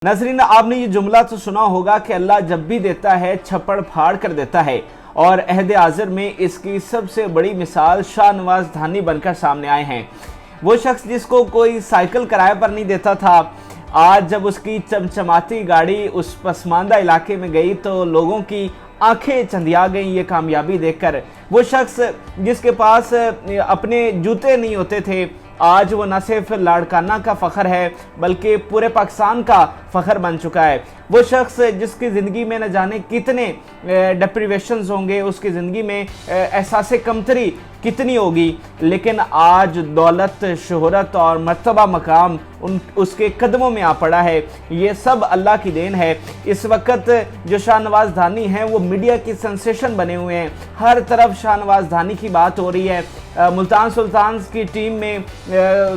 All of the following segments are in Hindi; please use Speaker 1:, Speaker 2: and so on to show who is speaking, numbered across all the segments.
Speaker 1: नाज़रीन, आपने ये जुमला तो सुना होगा कि अल्लाह जब भी देता है छप्पड़ फाड़ कर देता है, और अहद हाज़िर में इसकी सबसे बड़ी मिसाल शाहनवाज धानी बनकर सामने आए हैं। वो शख्स जिसको कोई साइकिल किराए पर नहीं देता था, आज जब उसकी चमचमाती गाड़ी उस पसमानदा इलाके में गई तो लोगों की आंखें चंदिया गईं ये कामयाबी देखकर। वो शख्स जिसके पास अपने जूते नहीं होते थे, आज वो न सिर्फ लाड़काना का फ़ख्र है बल्कि पूरे पाकिस्तान का फ़ख्र बन चुका है। वो शख्स जिसकी ज़िंदगी में न जाने कितने डिप्रिवेशंस होंगे, उसकी ज़िंदगी में एहसास कमतरी कितनी होगी, लेकिन आज दौलत, शोहरत और मर्तबा मकाम उसके कदमों में आ पड़ा है। ये सब अल्लाह की देन है। इस वक्त जो शाहनवाज धानी हैं वो मीडिया की सेंसेशन बने हुए हैं। हर तरफ शाहनवाज धानी की बात हो रही है। मुल्तान सुल्तान्स की टीम में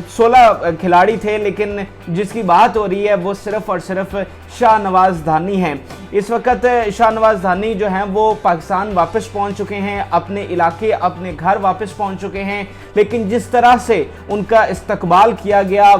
Speaker 1: 16 खिलाड़ी थे, लेकिन जिसकी बात हो रही है वो सिर्फ़ और सिर्फ शाहनवाज धानी हैं। इस वक्त शाहनवाज धानी जो हैं वो पाकिस्तान वापस पहुंच चुके हैं, अपने इलाके, अपने घर वापस पहुंच चुके हैं, लेकिन जिस तरह से उनका इस्तकबाल किया गया,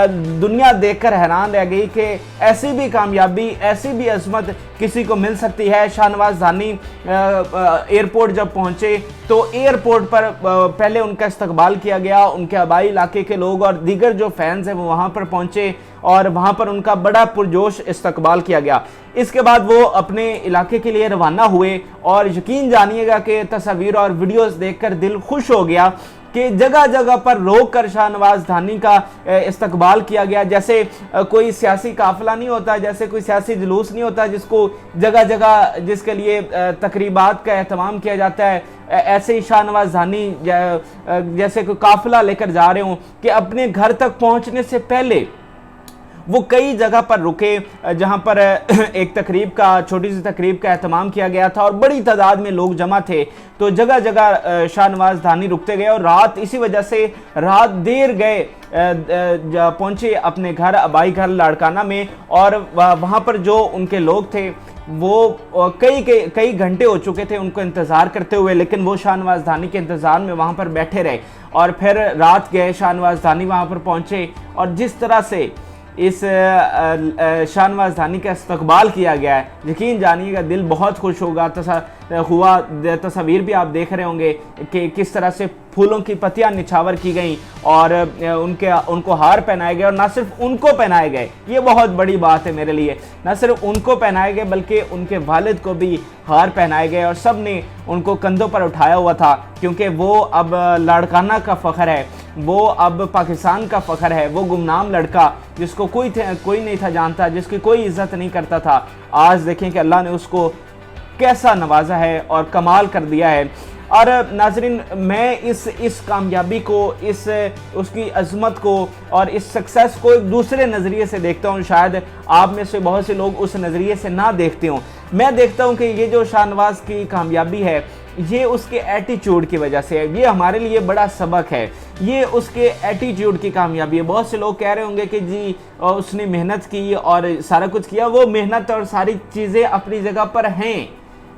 Speaker 1: दुनिया देखकर हैरान रह गई कि ऐसी भी कामयाबी, ऐसी भी अज़मत किसी को मिल सकती है। शाहनवाज धानी एयरपोर्ट जब पहुंचे तो एयरपोर्ट पर पहले उनका इस्तकबाल किया गया, उनके आबाई इलाके के लोग और दीगर जो फैंस हैं वो वहाँ पर पहुँचे और वहाँ पर उनका बड़ा पुरजोश इस्तकबाल किया गया। इसके बाद वो अपने इलाके के लिए रवाना हुए और यकीन जानिएगा कि तस्वीर और वीडियोस देखकर दिल खुश हो गया कि जगह जगह पर रोक कर शाहनवाज धानी का इस्तकबाल किया गया। जैसे कोई सियासी काफिला नहीं होता, जैसे कोई सियासी जुलूस नहीं होता जिसको जगह जगह जिसके लिए तकरीबात का एहतमाम किया जाता है, ऐसे ही शाहनवाज धानी जैसे कोई काफिला लेकर जा रहे हों कि अपने घर तक पहुंचने से पहले वो कई जगह पर रुके जहां पर एक तकरीब का, छोटी सी तकरीब का एहतमाम किया गया था और बड़ी तादाद में लोग जमा थे। तो जगह जगह शाहनवाज धानी रुकते गए और रात, इसी वजह से रात देर गए पहुंचे अपने घर, आबाई घर लाड़काना में, और वहां पर जो उनके लोग थे वो कई घंटे हो चुके थे उनको इंतज़ार करते हुए, लेकिन वो शाहनवाज धानी के इंतज़ार में वहाँ पर बैठे रहे और फिर रात गए, शाहनवाज धानी वहाँ पर पहुँचे और जिस तरह से इस शाहनवाज धानी का इस्तकबाल किया गया है, यकीन जानिएगा दिल बहुत खुश होगा। तस्वीर भी आप देख रहे होंगे कि किस तरह से फूलों की पत्तियां निछावर की गई और उनको हार पहनाए गए, और ना सिर्फ उनको पहनाए गए, ये बहुत बड़ी बात है मेरे लिए, ना सिर्फ उनको पहनाए गए बल्कि उनके वालिद को भी हार पहनाए गए और सब ने उनको कंधों पर उठाया हुआ था, क्योंकि वो अब लाड़काना का फ़ख्र है, वो अब पाकिस्तान का फ़ख्र है। वो गुमनाम लड़का जिसको कोई नहीं था जानता, जिसकी कोई इज़्ज़त नहीं करता था, आज देखें कि अल्लाह ने उसको कैसा नवाजा है और कमाल कर दिया है। और नाज़रीन, मैं इस कामयाबी को, उसकी अज़मत को और इस सक्सेस को एक दूसरे नज़रिए से देखता हूँ। शायद आप में से बहुत से लोग उस नज़रिए से ना देखते हों। मैं देखता हूँ कि ये जो शाहनवाज की कामयाबी है ये उसके एटीट्यूड की वजह से है। ये हमारे लिए बड़ा सबक है, ये उसके एटीट्यूड की कामयाबी है। बहुत से लोग कह रहे होंगे कि जी उसने मेहनत की और सारा कुछ किया। वो मेहनत और सारी चीज़ें अपनी जगह पर हैं,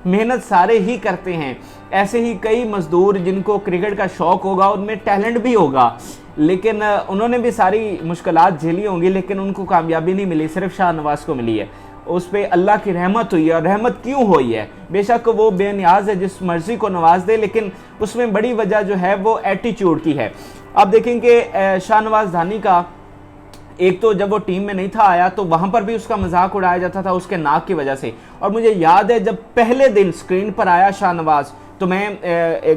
Speaker 1: मेहनत सारे ही करते हैं। ऐसे ही कई मजदूर जिनको क्रिकेट का शौक़ होगा, उनमें टैलेंट भी होगा, लेकिन उन्होंने भी सारी मुश्किलात झेली होंगी, लेकिन उनको कामयाबी नहीं मिली, सिर्फ शाहनवाज को मिली है। उस पर अल्लाह की रहमत हुई है। और रहमत क्यों हुई है? बेशक वो बेनियाज है, जिस मर्जी को नवाज दे, लेकिन उसमें बड़ी वजह जो है वो एटीट्यूड की है। आप देखेंगे शाहनवाज धानी का, एक तो जब वो टीम में नहीं था आया तो वहाँ पर भी उसका मजाक उड़ाया जाता था उसके नाक की वजह से। और मुझे याद है जब पहले दिन स्क्रीन पर आया शाहनवाज, तो मैं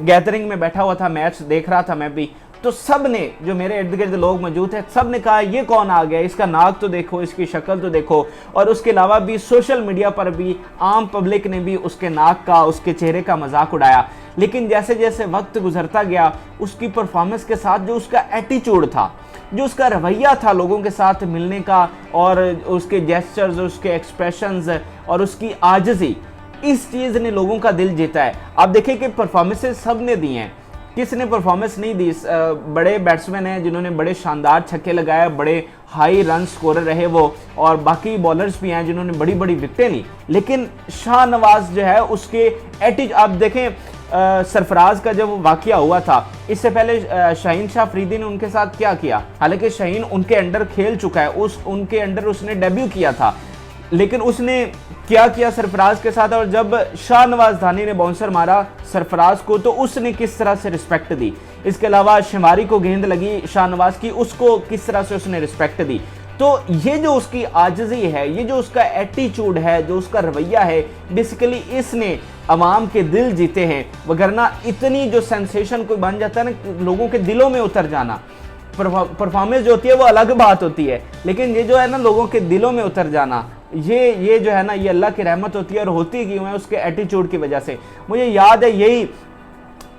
Speaker 1: गैदरिंग में बैठा हुआ था, मैच देख रहा था मैं भी, तो सब ने, जो मेरे इर्द गिर्द लोग मौजूद थे, सब ने कहा ये कौन आ गया, इसका नाक तो देखो, इसकी शक्ल तो देखो। और उसके अलावा भी सोशल मीडिया पर भी आम पब्लिक ने भी उसके नाक का, उसके चेहरे का मजाक उड़ाया। लेकिन जैसे जैसे वक्त गुजरता गया, उसकी परफॉर्मेंस के साथ जो उसका एटीट्यूड था, जो उसका रवैया था लोगों के साथ मिलने का, और उसके जेस्चर्स, उसके एक्सप्रेशंस और उसकी आजिज़ी, इस चीज़ ने लोगों का दिल जीता है। आप देखिए कि परफॉर्मेंसेस सब ने दी हैं, किसने परफॉर्मेंस नहीं दी? बड़े बैट्समैन हैं जिन्होंने बड़े शानदार छक्के लगाए, बड़े हाई रन स्कोरर रहे वो, और बाकी बॉलर्स भी हैं जिन्होंने बड़ी बड़ी विकेटें ली, लेकिन शाहनवाज जो है उसके एटीट्यूड, आप देखें सरफराज का जब वाकया हुआ था, इससे पहले शाहीन शाह अफरीदी ने उनके साथ क्या किया। हालांकि शाहीन उनके अंडर खेल चुका है, उनके अंडर उसने डेब्यू किया था, लेकिन उसने क्या किया सरफराज के साथ। और जब शाहनवाज धानी ने बाउंसर मारा सरफराज को, तो उसने किस तरह से रिस्पेक्ट दी। इसके अलावा शिमारी को गेंद लगी शाहनवाज की, उसको किस तरह से उसने रिस्पेक्ट दी। तो ये जो उसकी आजिज़ी है, ये जो उसका एटीट्यूड है, जो उसका रवैया है, बेसिकली इसने अवाम के दिल जीते हैं। वगरना इतनी जो सेंसेशन कोई बन जाता है ना, लोगों के दिलों में उतर जाना, परफॉर्मेंस जो होती है वो अलग बात होती है, लेकिन ये जो है ना लोगों के दिलों में उतर जाना, ये जो है ना, ये अल्लाह की रहमत होती है। और होती क्यों है? उसके एटीट्यूड की वजह से। मुझे याद है यही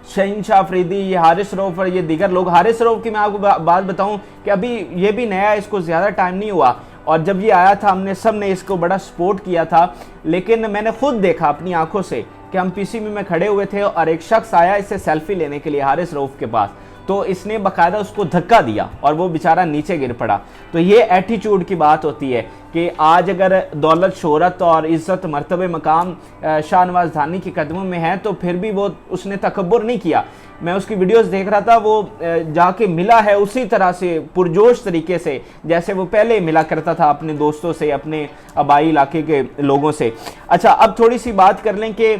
Speaker 1: शाहीन शाह अफरीदी, ये हारिस रऊफ और ये दीगर लोग। हारिस रऊफ की मैं आपको बात बताऊं कि अभी ये भी नया, इसको ज़्यादा टाइम नहीं हुआ, और जब ये आया था हमने सब ने इसको बड़ा सपोर्ट किया था। लेकिन मैंने खुद देखा अपनी आंखों से कि हम पीसीबी में खड़े हुए थे और एक शख्स आया इससे सेल्फी लेने के लिए हारिस रऊफ के पास, तो इसने बाकायदा उसको धक्का दिया और वो बेचारा नीचे गिर पड़ा। तो ये एटीट्यूड की बात होती है कि आज अगर दौलत, शोहरत और इज़्ज़त, मर्तबे, मकाम शाहनवाज धानी के कदमों में है, तो फिर भी वो उसने तकब्बुर नहीं किया। मैं उसकी वीडियोस देख रहा था, वो जाके मिला है उसी तरह से, पुरजोश तरीके से जैसे वो पहले मिला करता था अपने दोस्तों से, अपने आबाई इलाके के लोगों से। अच्छा, अब थोड़ी सी बात कर लें कि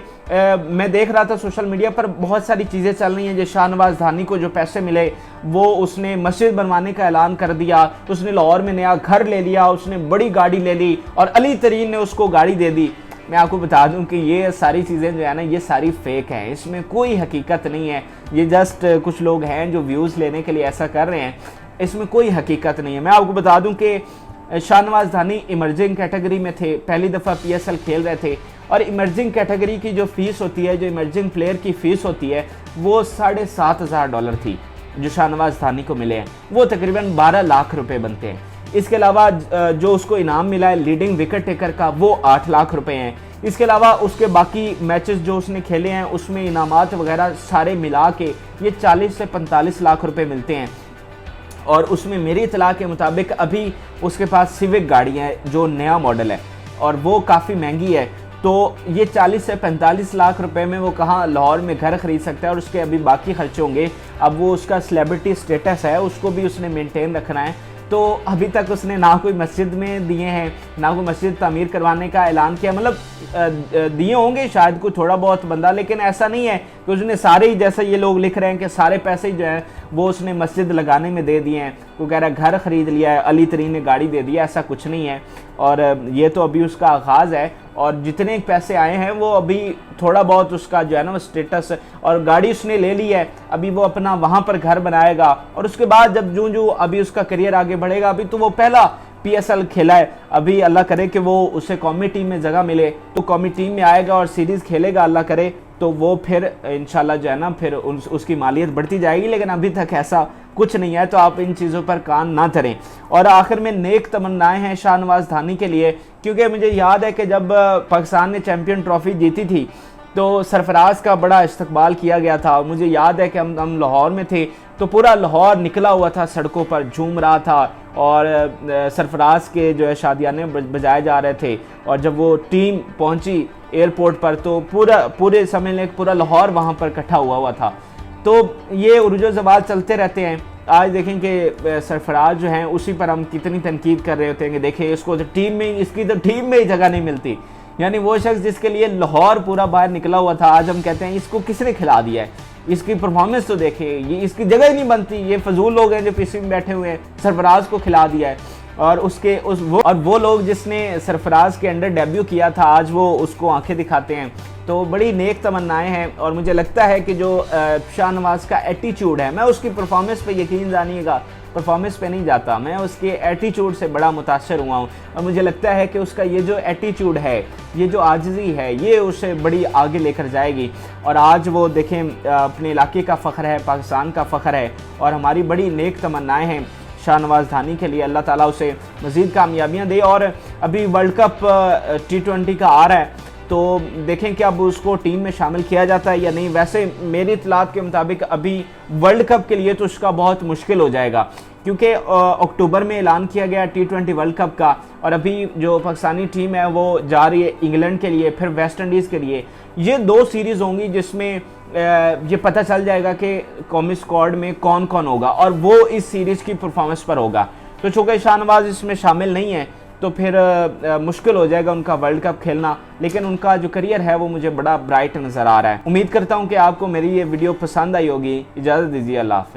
Speaker 1: मैं देख रहा था सोशल मीडिया पर बहुत सारी चीज़ें चल रही हैं। जो शाहनवाज धानी को जो पैसे मिले, वो उसने मस्जिद बनवाने का ऐलान कर दिया, उसने लाहौर में नया घर ले लिया, उसने बड़ी गाड़ी ले ली और अली तरीन ने उसको गाड़ी दे दी। मैं आपको बता दूं कि ये सारी चीज़ें जो है ना, ये सारी फेक हैं, इसमें कोई हकीकत नहीं है। ये जस्ट कुछ लोग हैं जो व्यूज़ लेने के लिए ऐसा कर रहे हैं, इसमें कोई हकीकत नहीं है। मैं आपको बता दूं कि शाहनवाज धानी इमर्जिंग कैटेगरी में थे, पहली दफ़ा PSL खेल रहे थे, और इमर्जिंग कैटेगरी की जो फ़ीस होती है, जो इमर्जिंग प्लेयर की फ़ीस होती है, वो $7,500 थी जो शाहनवाज धानी को मिले हैं। वो तकरीबन 12 लाख रुपए बनते हैं। इसके अलावा जो उसको इनाम मिला है लीडिंग विकेट टेकर का, वो 8 लाख रुपए हैं। इसके अलावा उसके बाकी मैचेस जो उसने खेले हैं, उसमें इनामात वगैरह सारे मिला के ये 40 से 45 लाख रुपए मिलते हैं। और उसमें मेरी इतला के मुताबिक अभी उसके पास सिविक गाड़ी है जो नया मॉडल है, और वो काफ़ी महंगी है। तो ये 40 से 45 लाख रुपए में वो कहाँ लाहौर में घर खरीद सकता है, और उसके अभी बाकी खर्चे होंगे। अब वो उसका सेलिब्रिटी स्टेटस है, उसको भी उसने मेंटेन रखना है। तो अभी तक उसने ना कोई मस्जिद में दिए हैं, ना कोई मस्जिद तामीर करवाने का ऐलान किया। मतलब दिए होंगे शायद कोई थोड़ा बहुत बंदा, लेकिन ऐसा नहीं है कि उसने सारे ही, जैसा ये लोग लिख रहे हैं कि सारे पैसे जो हैं वो उसने मस्जिद लगाने में दे दिए हैं। वो कह रहा है घर ख़रीद लिया है, अली तरीन ने गाड़ी दे दी है, ऐसा कुछ नहीं है। और ये तो अभी उसका आगाज़ है, और जितने पैसे आए हैं वो अभी थोड़ा बहुत उसका जो है ना स्टेटस, और गाड़ी उसने ले ली है, अभी वो अपना वहाँ पर घर बनाएगा। और उसके बाद जब जो अभी उसका करियर आगे बढ़ेगा, अभी तो वो पहला PSL खेला है, अभी अल्लाह करे कि वो उसे कौमी टीम में जगह मिले तो कौमी टीम में आएगा और सीरीज़ खेलेगा, अल्लाह करे तो वो फिर इंशाल्लाह जो है ना फिर उसकी मालियत बढ़ती जाएगी। लेकिन अभी तक ऐसा कुछ नहीं है, तो आप इन चीज़ों पर कान ना धरें। और आखिर में नेक तमन्नाएं हैं शाहनवाज धानी के लिए, क्योंकि मुझे याद है कि जब पाकिस्तान ने चैम्पियन ट्रॉफी जीती थी तो सरफराज का बड़ा इस्तकबाल किया गया था। मुझे याद है कि हम लाहौर में थे, तो पूरा लाहौर निकला हुआ था, सड़कों पर झूम रहा था, और सरफराज के जो है शादियाने बजाए जा रहे थे। और जब वो टीम पहुंची एयरपोर्ट पर, तो पूरे समझ लें पूरा लाहौर वहाँ पर इकट्ठा हुआ था। तो ये उर्जो ज़वाल चलते रहते हैं। आज देखें कि सरफराज जो हैं उसी पर हम कितनी तनकीद कर रहे होते हैं कि देखें इसको तो टीम में, इसकी तो टीम में ही जगह नहीं मिलती। यानी वो शख्स जिसके लिए लाहौर पूरा बाहर निकला हुआ था, आज हम कहते हैं इसको किसने खिला दिया है, इसकी परफॉर्मेंस तो देखें, ये इसकी जगह ही नहीं बनती। ये फजूल लोग हैं जो पीसी में बैठे हुए हैं, सरफराज को खिला दिया है। और वो लोग जिसने सरफराज के अंडर डेब्यू किया था, आज वो उसको आंखें दिखाते हैं। तो बड़ी नेक तमन्नाएं हैं, और मुझे लगता है कि जो शाहनवाज का एटीट्यूड है, मैं उसकी परफॉर्मेंस पे यकीन जानिएगा, परफॉर्मेंस पे नहीं जाता, मैं उसके एटीट्यूड से बड़ा मुतासर हुआ हूँ। और मुझे लगता है कि उसका ये जो एटीट्यूड है, ये जो आजिज़ी है, ये उसे बड़ी आगे लेकर जाएगी। और आज वो देखें अपने इलाके का फ़ख्र है, पाकिस्तान का फ़ख्र है, और हमारी बड़ी नेक तमन्नाएँ हैं शाहनवाज धानी के लिए। अल्लाह ताला उसे मज़ीद कामयाबियाँ दे। और अभी वर्ल्ड कप T20 का आ रहा है, तो देखें कि अब उसको टीम में शामिल किया जाता है या नहीं। वैसे मेरी इत्तलात के मुताबिक अभी वर्ल्ड कप के लिए तो उसका बहुत मुश्किल हो जाएगा, क्योंकि अक्टूबर में ऐलान किया गया T20 वर्ल्ड कप का, और अभी जो पाकिस्तानी टीम है वो जा रही है इंग्लैंड के लिए, फिर वेस्ट इंडीज़ के लिए। ये 2 सीरीज़ होंगी जिसमें ये पता चल जाएगा कि कौमी स्क्वाड में कौन कौन होगा और वो इस सीरीज़ की परफॉर्मेंस पर होगा। तो चूँकि शाहनवाज इसमें शामिल नहीं है तो फिर मुश्किल हो जाएगा उनका वर्ल्ड कप खेलना, लेकिन उनका जो करियर है वो मुझे बड़ा ब्राइट नज़र आ रहा है। उम्मीद करता हूँ कि आपको मेरी ये वीडियो पसंद आई होगी। इजाज़त दीजिए, अल्लाह हाफ़िज़।